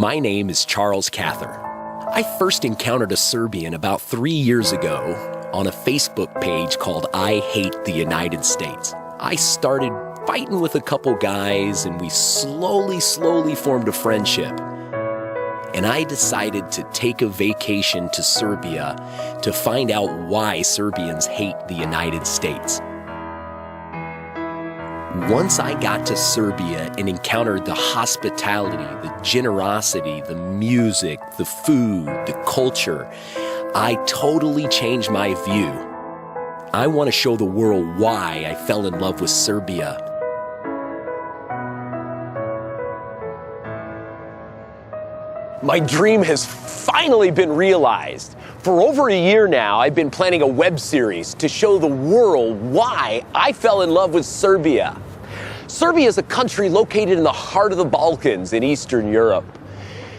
My name is Charles Cather. I first encountered a Serbian about 3 years ago on a Facebook page called I Hate the United States. I started fighting with a couple guys and we slowly formed a friendship. And I decided to take a vacation to Serbia to find out why Serbians hate the United States. Once I got to Serbia and encountered the hospitality, the generosity, the music, the food, the culture, I totally changed my view. I want to show the world why I fell in love with Serbia. My dream has finally been realized. For over a year now, I've been planning a web series to show the world why I fell in love with Serbia. Serbia is a country located in the heart of the Balkans in Eastern Europe.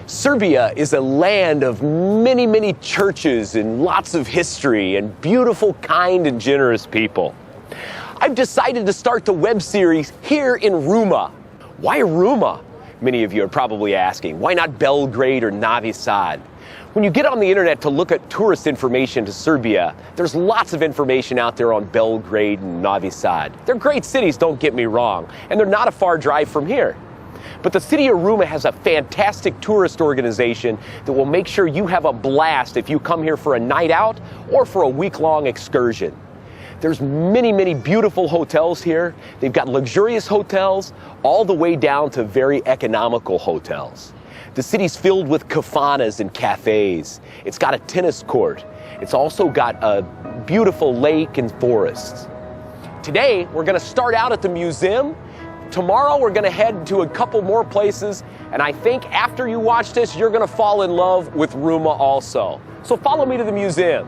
Serbia is a land of many churches and lots of history and beautiful, kind, and generous people. I've decided to start the web series here in Ruma. Why Ruma? Many of you are probably asking. Why not Belgrade or Novi Sad? When you get on the internet to look at tourist information to Serbia, there's lots of information out there on Belgrade and Novi Sad. They're great cities, don't get me wrong, and they're not a far drive from here. But the city of Ruma has a fantastic tourist organization that will make sure you have a blast if you come here for a night out or for a week-long excursion. There's many beautiful hotels here. They've got luxurious hotels all the way down to very economical hotels. The city's filled with kafanas and cafes. It's got a tennis court. It's also got a beautiful lake and forests. Today, we're gonna start out at the museum. Tomorrow, we're gonna head to a couple more places. And I think after you watch this, you're gonna fall in love with Ruma also. So follow me to the museum.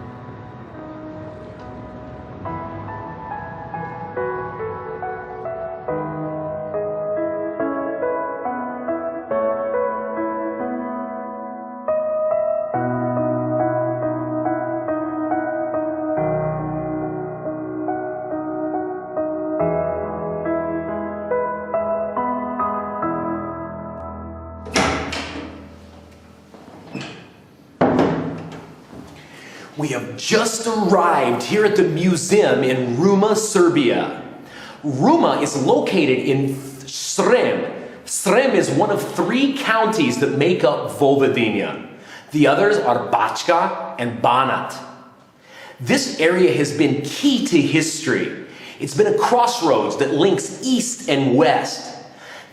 We have just arrived here at the museum in Ruma, Serbia. Ruma is located in Srem. Srem is one of 3 counties that make up Vojvodina. The others are Bačka and Banat. This area has been key to history. It's been a crossroads that links east and west.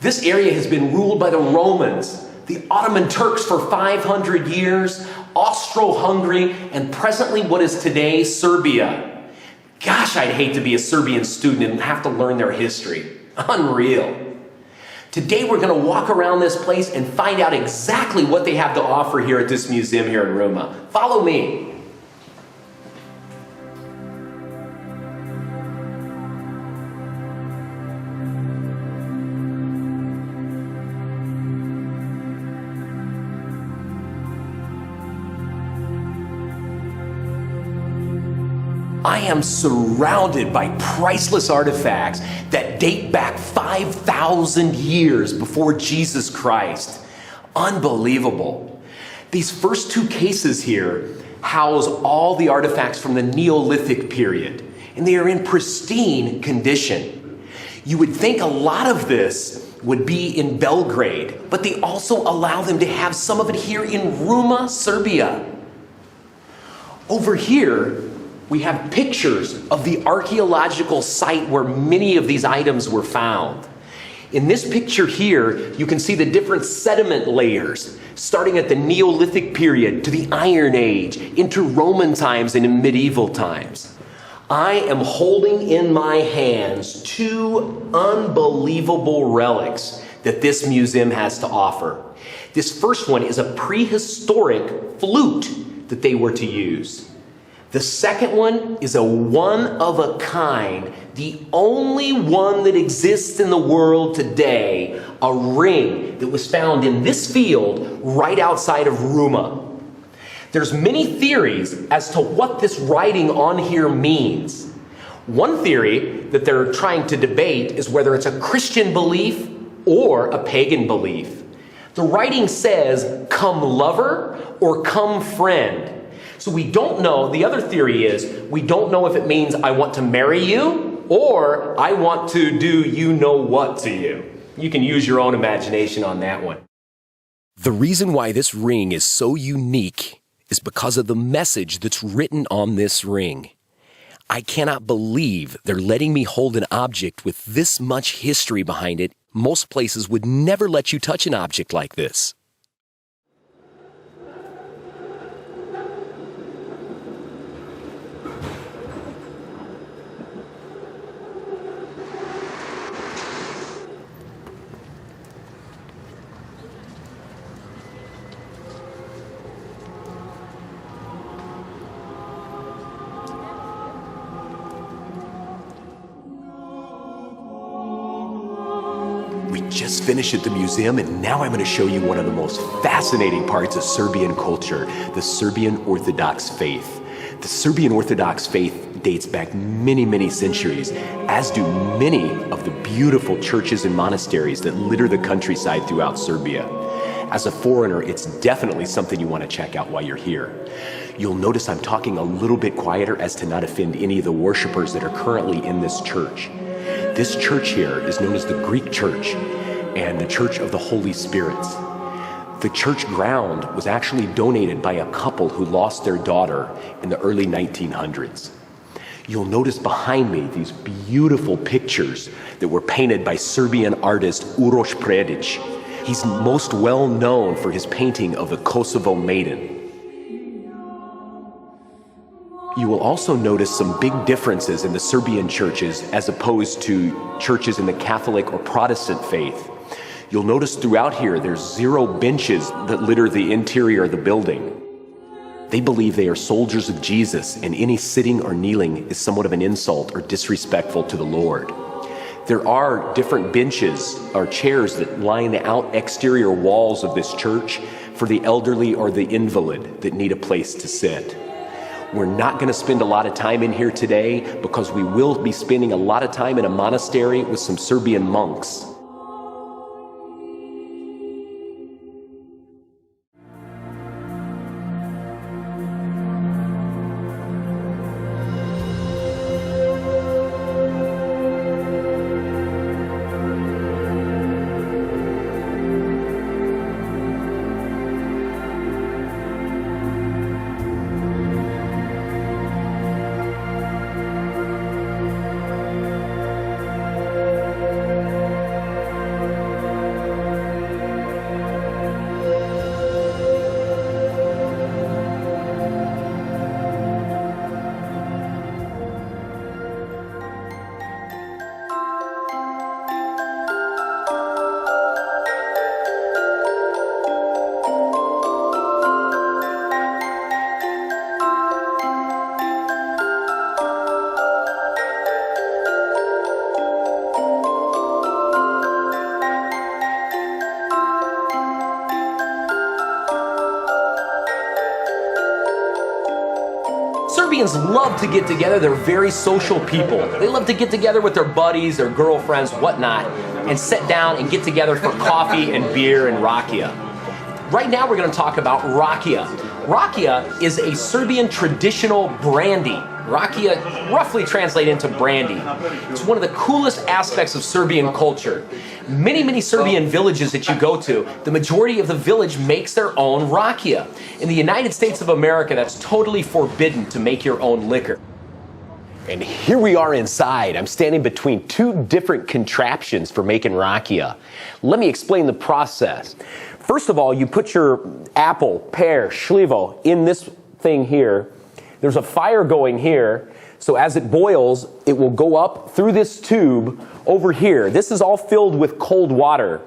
This area has been ruled by the Romans, the Ottoman Turks for 500 years, Austro-Hungary, and presently what is today Serbia. Gosh, I'd hate to be a Serbian student and have to learn their history. Unreal. Today we're going to walk around this place and find out exactly what they have to offer here at this museum here in Ruma. Follow me. I am surrounded by priceless artifacts that date back 5,000 years before Jesus Christ. Unbelievable. These first 2 cases here house all the artifacts from the Neolithic period, and they are in pristine condition. You would think a lot of this would be in Belgrade, but they also allow them to have some of it here in Ruma, Serbia. Over here, we have pictures of the archaeological site where many of these items were found. In this picture here, you can see the different sediment layers, starting at the Neolithic period to the Iron Age, into Roman times and in medieval times. I am holding in my hands 2 unbelievable relics that this museum has to offer. This first one is a prehistoric flute that they were to use. The second one is a one-of-a-kind, the only one that exists in the world today, a ring that was found in this field right outside of Ruma. There's many theories as to what this writing on here means. One theory that they're trying to debate is whether it's a Christian belief or a pagan belief. The writing says, come lover or come friend. So we don't know, the other theory is, we don't know if it means I want to marry you or I want to do you know what to you. You can use your own imagination on that one. The reason why this ring is so unique is because of the message that's written on this ring. I cannot believe they're letting me hold an object with this much history behind it. Most places would never let you touch an object like this. We just finished at the museum, and now I'm going to show you one of the most fascinating parts of Serbian culture, the Serbian Orthodox faith. The Serbian Orthodox faith dates back many, many centuries, as do many of the beautiful churches and monasteries that litter the countryside throughout Serbia. As a foreigner, it's definitely something you want to check out while you're here. You'll notice I'm talking a little bit quieter as to not offend any of the worshipers that are currently in this church. This church here is known as the Greek Church and the Church of the Holy Spirits. The church ground was actually donated by a couple who lost their daughter in the early 1900s. You'll notice behind me these beautiful pictures that were painted by Serbian artist Uroš Predić. He's most well known for his painting of the Kosovo Maiden. You will also notice some big differences in the Serbian churches as opposed to churches in the Catholic or Protestant faith. You'll notice throughout here there's 0 benches that litter the interior of the building. They believe they are soldiers of Jesus, and any sitting or kneeling is somewhat of an insult or disrespectful to the Lord. There are different benches or chairs that line the out exterior walls of this church for the elderly or the invalid that need a place to sit. We're not going to spend a lot of time in here today because we will be spending a lot of time in a monastery with some Serbian monks. Serbians love to get together. They're very social people. They love to get together with their buddies, their girlfriends, whatnot, and sit down and get together for coffee and beer and rakia. Right now we're going to talk about rakia. Rakia is a Serbian traditional brandy. Rakia roughly translates into brandy. It's one of the coolest aspects of Serbian culture. Many Serbian villages that you go to, the majority of the village makes their own rakia. In the United States of America, that's totally forbidden to make your own liquor. And here we are inside. I'm standing between 2 different contraptions for making rakia. Let me explain the process. First of all, you put your apple, pear, šljivo in this thing here. There's a fire going here, so as it boils, it will go up through this tube over here. This is all filled with cold water,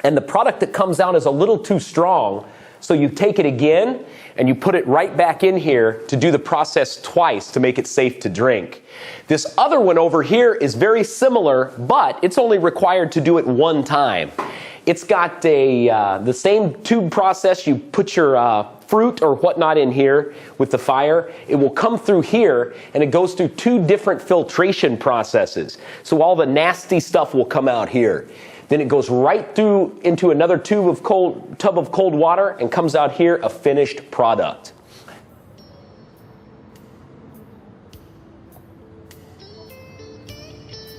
and the product that comes out is a little too strong, so you take it again, and you put it right back in here to do the process twice to make it safe to drink. This other one over here is very similar, but it's only required to do it 1 time. It's got the same tube process. You put your fruit or whatnot in here with the fire. It will come through here, and it goes through 2 different filtration processes. So all the nasty stuff will come out here. Then it goes right through into another tub of cold water and comes out here a finished product.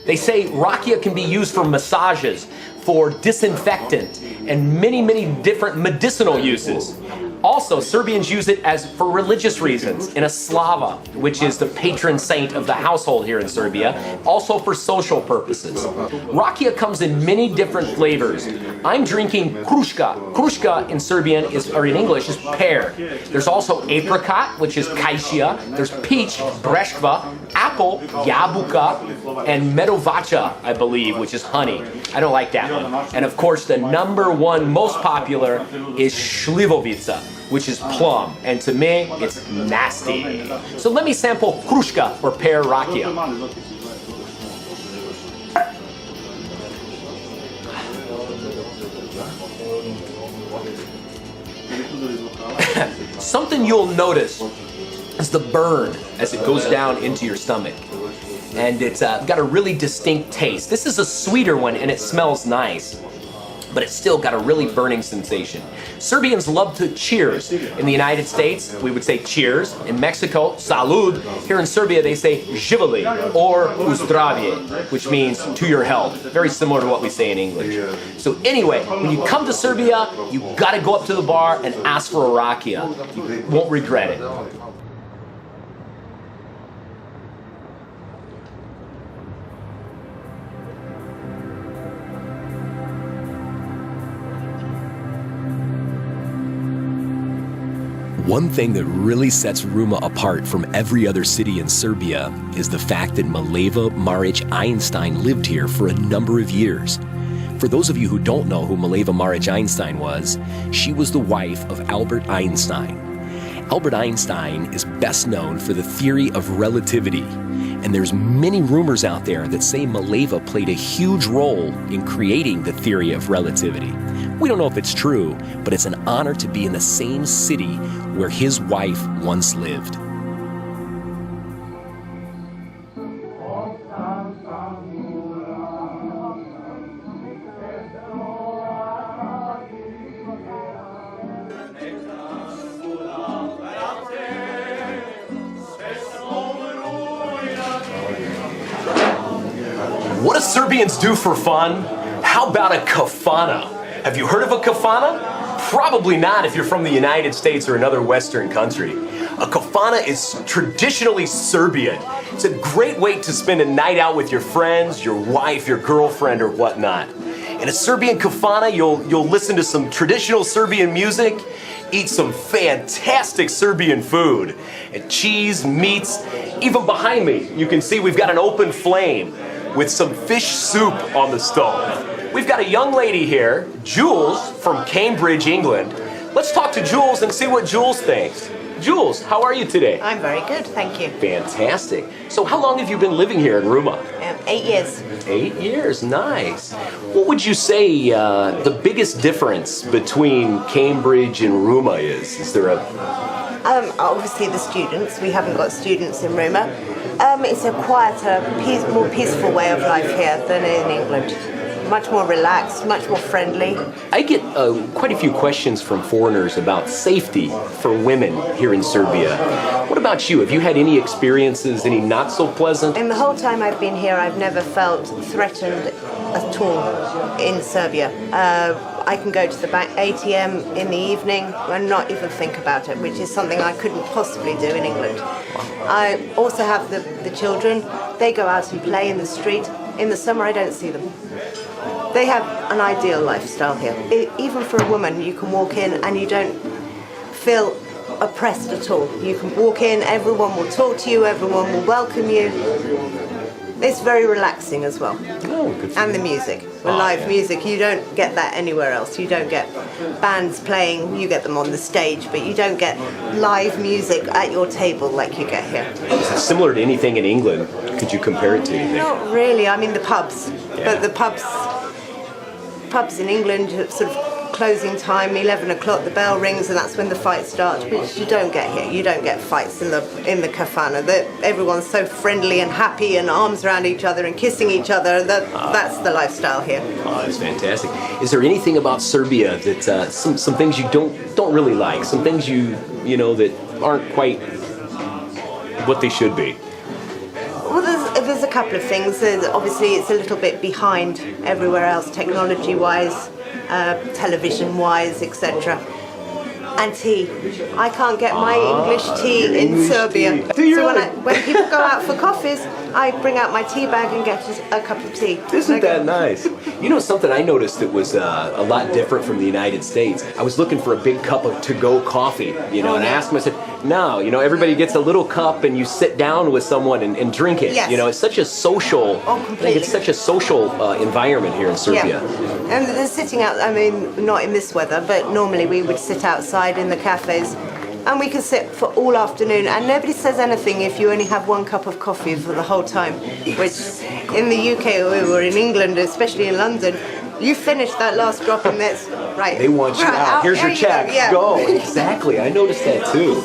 They say rakia can be used for massages, for disinfectant, and many, many different medicinal uses. Also, Serbians use it for religious reasons in a slava, which is the patron saint of the household here in Serbia, also for social purposes. Rakia comes in many different flavors. I'm drinking kruška. Kruška in Serbian or in English is pear. There's also apricot, which is kajsija. There's peach, breskva, apple, jabuka, and medovača, I believe, which is honey. I don't like that one. And of course, the number one most popular is šljivovica, which is plum, and to me, it's nasty. So let me sample kruška or pear rakia. Something you'll notice is the burn as it goes down into your stomach. And it's got a really distinct taste. This is a sweeter one and it smells nice, but it's still got a really burning sensation. Serbians love to cheers. In the United States, we would say cheers. In Mexico, salud. Here in Serbia, they say živeli or uzdravje, which means to your health. Very similar to what we say in English. So anyway, when you come to Serbia, you gotta go up to the bar and ask for a rakia. You won't regret it. One thing that really sets Ruma apart from every other city in Serbia is the fact that Mileva Marić Einstein lived here for a number of years. For those of you who don't know who Mileva Marić Einstein was, she was the wife of Albert Einstein. Albert Einstein is best known for the theory of relativity, and there's many rumors out there that say Mileva played a huge role in creating the theory of relativity. We don't know if it's true, but it's an honor to be in the same city where his wife once lived. What do Serbians do for fun? How about a kafana? Have you heard of a kafana? Probably not if you're from the United States or another Western country. A kafana is traditionally Serbian. It's a great way to spend a night out with your friends, your wife, your girlfriend, or whatnot. In a Serbian kafana, you'll listen to some traditional Serbian music, eat some fantastic Serbian food, and cheese, meats. Even behind me, you can see we've got an open flame with some fish soup on the stove. We've got a young lady here, Jules, from Cambridge, England. Let's talk to Jules and see what Jules thinks. Jules, how are you today? I'm very good, thank you. Fantastic. So how long have you been living here in Ruma? 8 years. 8 years, nice. What would you say the biggest difference between Cambridge and Ruma is? Is there a... Obviously the students. We haven't got students in Roma. It's a quieter, more peaceful way of life here than in England. Much more relaxed, much more friendly. I get quite a few questions from foreigners about safety for women here in Serbia. What about you? Have you had any experiences, any not so pleasant? In the whole time I've been here, I've never felt threatened at all in Serbia. I can go to the bank ATM in the evening and not even think about it, which is something I couldn't possibly do in England. I also have the children. They go out and play in the street. In the summer, I don't see them. They have an ideal lifestyle here. Even for a woman, you can walk in and you don't feel oppressed at all. You can walk in, everyone will talk to you, everyone will welcome you. It's very relaxing as well. Oh, good. And the music, the live music, you don't get that anywhere else. You don't get bands playing, you get them on the stage, but you don't get live music at your table like you get here. Is it similar to anything in England? Could you compare it to anything? Not really, I mean the pubs, Yeah. but the pubs in England are sort of closing time, 11 o'clock, the bell rings, and that's when the fight starts, which you don't get here. You don't get fights in the kafana. Everyone's so friendly and happy and arms around each other and kissing each other. That's the lifestyle here. Oh, that's fantastic. Is there anything about Serbia that some things you don't really like, some things you know that aren't quite what they should be? Well, there's a couple of things. Obviously, it's a little bit behind everywhere else, technology-wise, television-wise, etc. And tea. I can't get my English tea in Serbia. So when people go out for coffees, I bring out my tea bag and get a cup of tea. Isn't that nice? You know, something I noticed that was a lot different from the United States. I was looking for a big cup of to-go coffee, you know, and I asked them, I said, no, you know, everybody gets a little cup and you sit down with someone and drink it. Yes. You know, it's such a social, I think it's such a social environment here in Serbia. Yeah. And they're sitting out, I mean, not in this weather, but normally we would sit outside in the cafes and we can sit for all afternoon and nobody says anything if you only have one cup of coffee for the whole time, which in the UK or in England, especially in London, you finish that last drop and that's right. They want you out. Here's your check. Yeah. Go. Exactly. I noticed that too.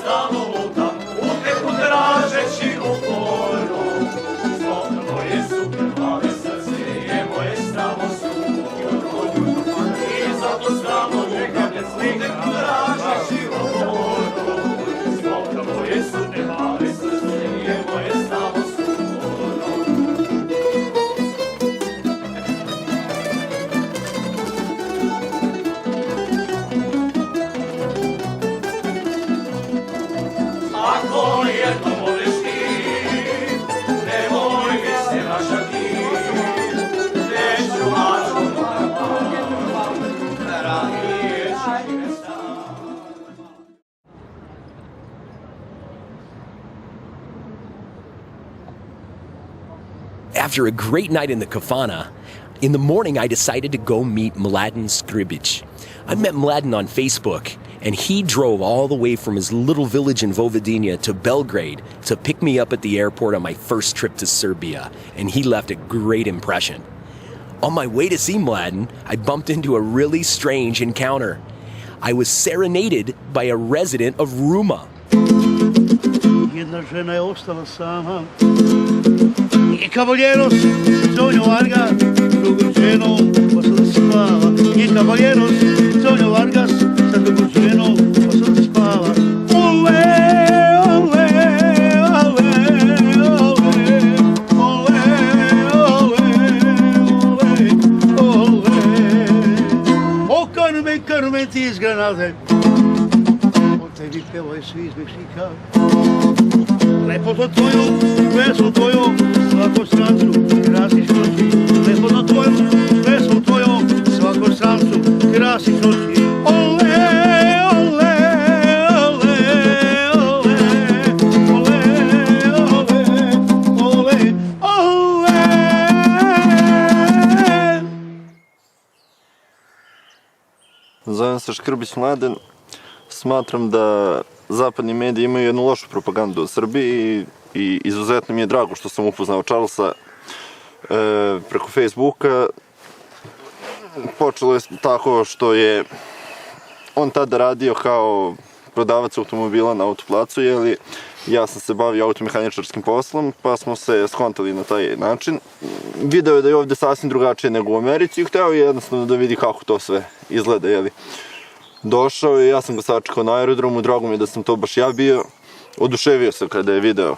After a great night in the kafana, in the morning I decided to go meet Mladen Skribic. I met Mladen on Facebook, and he drove all the way from his little village in Vojvodina to Belgrade to pick me up at the airport on my first trip to Serbia, and he left a great impression. On my way to see Mladen, I bumped into a really strange encounter. I was serenaded by a resident of Ruma. Jedna žena je ostala sama I caballeros, Sonio Vargas, drugom ženom pa sada spava. I caballeros, Sonio Vargas, sa drugom ženom pa sada spava. Ole, ole, ole, ole, ole, ole, ole. O Carmen, Carmen ti iz Granade, o tebi pevaju svi iz Meksika. Lepoto tvoju, pesmu tvoju, svako strancu krasiš noći. Lepoto tvoju, pesmu tvoju, svako strancu krasiš noći. Ole, ole, ole, ole, ole, ole, ole, ole. Zovem se Škrbić Mladen. Smatram da zapadni mediji imaju jednu lošu propagandu u Srbiji i izuzetno mi je drago što sam upoznao Charlesa preko Facebooka. Počelo je tako što je on tada radio kao prodavac automobila na autoplacu, jeli, ja sam se bavio automehaničarskim poslom, pa smo se skontali na taj način. Video je da je ovdje sasvim drugačije nego u Americi i hteo je jednostavno da vidi kako to sve izgleda, jeli. Došao je, ja sam ga sačekao na aerodromu, drago mi je da sam to baš ja bio. Oduševio se kada je video.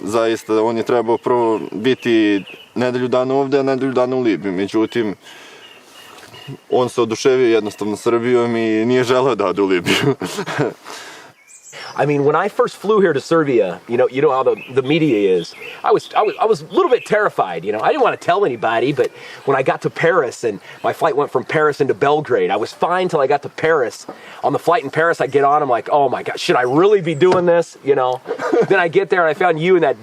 Zaista, on je trebao prvo biti nedelju dana ovde, a nedelju dana u Libiji. Međutim, on se oduševio jednostavno Srbijom i nije želeo da ode u Libiju. I mean, when I first flew here to Serbia, you know how the media is. I was a little bit terrified. You know, I didn't want to tell anybody, but when I got to Paris and my flight went from Paris into Belgrade, I was fine till I got to Paris. On the flight in Paris, I get on, I'm like, oh my God, should I really be doing this? You know. Then I get there and I found you in that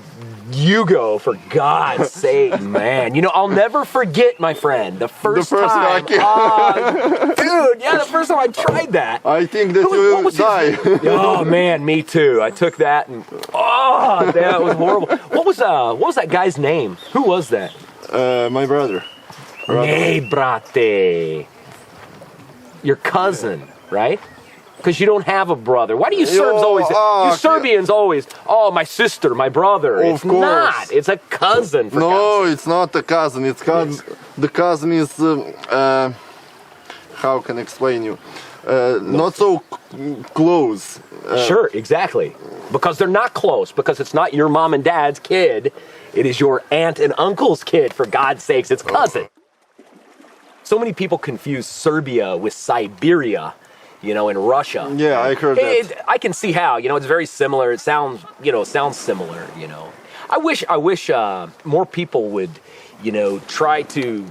Yugo, for God's sake, man. You know, I'll never forget, my friend, the first time. Dude, yeah, the first time I tried that. I think that you will die. Oh, man, me too. I took that and, oh, that was horrible. What was that guy's name? Who was that? My brother. Hey, brate. Your cousin, right? Because you don't have a brother. Why do you Serbs always, you Serbians always, oh, my sister, my brother. It's not. It's a cousin. For No, it's not a cousin. It's the cousin is, how can I explain you? Not so close. Sure, exactly. Because they're not close. Because it's not your mom and dad's kid. It is your aunt and uncle's kid. For God's sakes, it's cousin. So many people confuse Serbia with Siberia. You know, in Russia. Yeah, I heard that. I can see how. You know, it's very similar. It sounds, sounds similar. You know, I wish more people would, try to,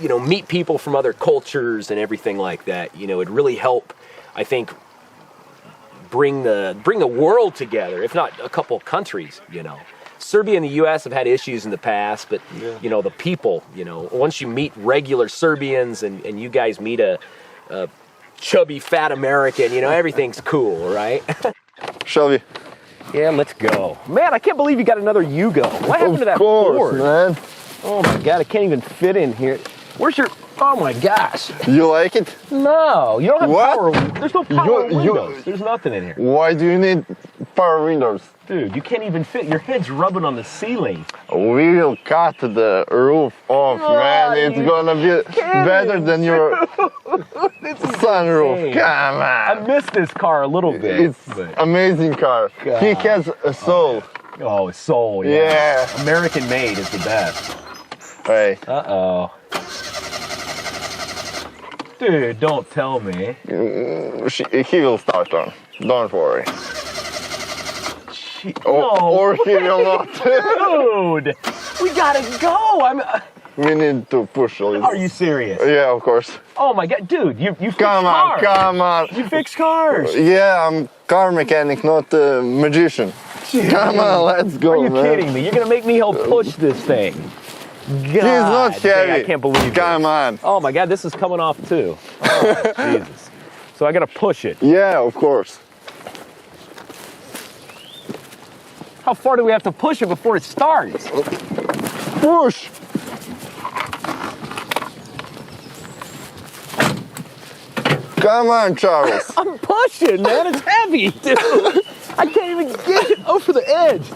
meet people from other cultures and everything like that. You know, it'd really help. I think bring the world together, if not a couple countries. You know, Serbia and the U.S. have had issues in the past, but the people. Once you meet regular Serbians and you guys meet a chubby fat American, everything's cool, right? Shall we? Yeah, let's go. Man, I can't believe you got another Yugo. What happened to that Ford? Man. Oh my God, I can't even fit in here. Where's your, oh my gosh. You like it? No, you don't have power. There's no power You- windows. There's nothing in here. Why do you need power windows? Dude, you can't even fit. Your head's rubbing on the ceiling. We will cut the roof off, man. It's gonna be better than your sunroof. insane. Come I on. miss this car a little bit. It's but- amazing car. He has a soul. Oh, it's soul, Yeah. American made is the best. Hey, Uh-oh. Dude, don't tell me. he will start on. Don't worry. No. Or he will not. Dude, we gotta go. We need to push a little. Are you serious? Yeah, of course. Oh my God, dude, you fix Come on, cars. come on. You fix cars. Yeah, I'm car mechanic, not a magician. Come on, let's go, Are you man. kidding me? You're gonna make me help push this thing. God, He's not dang, heavy. I can't believe it. Come on. Oh my God, this is coming off too. Oh, Jesus. So I gotta push it. Yeah, of course. How far do we have to push it before it starts? Push. Come on, Charles. I'm pushing, man. It's heavy, dude. I can't even get it over the edge.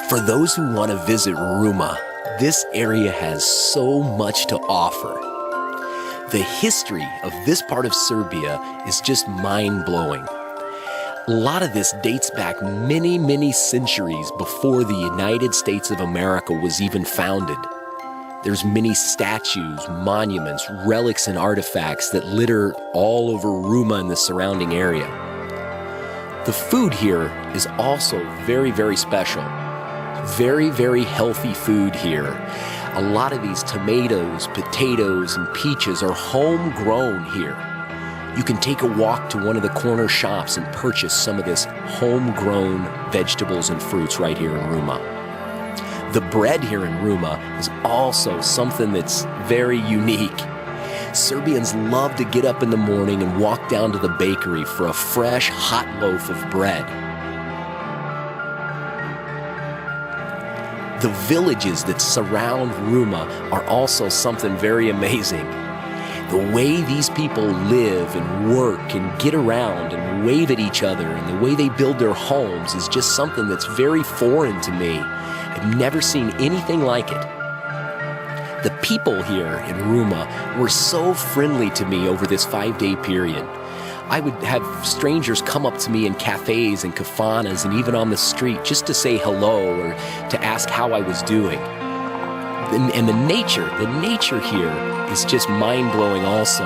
For those who want to visit Ruma, this area has so much to offer. The history of this part of Serbia is just mind-blowing. A lot of this dates back many, many centuries before the United States of America was even founded. There's many statues, monuments, relics, and artifacts that litter all over Ruma and the surrounding area. The food here is also very, very special. Very, very healthy food here. A lot of these tomatoes, potatoes, and peaches are homegrown here. You can take a walk to one of the corner shops and purchase some of this homegrown vegetables and fruits right here in Ruma. The bread here in Ruma is also something that's very unique. Serbians love to get up in the morning and walk down to the bakery for a fresh, hot loaf of bread. The villages that surround Ruma are also something very amazing. The way these people live and work and get around and wave at each other and the way they build their homes is just something that's very foreign to me. I've never seen anything like it. The people here in Ruma were so friendly to me over this 5-day period. I would have strangers come up to me in cafes and kafanas and even on the street just to say hello or to ask how I was doing. And the nature here is just mind-blowing also.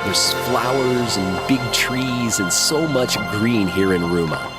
There's flowers and big trees and so much green here in Ruma.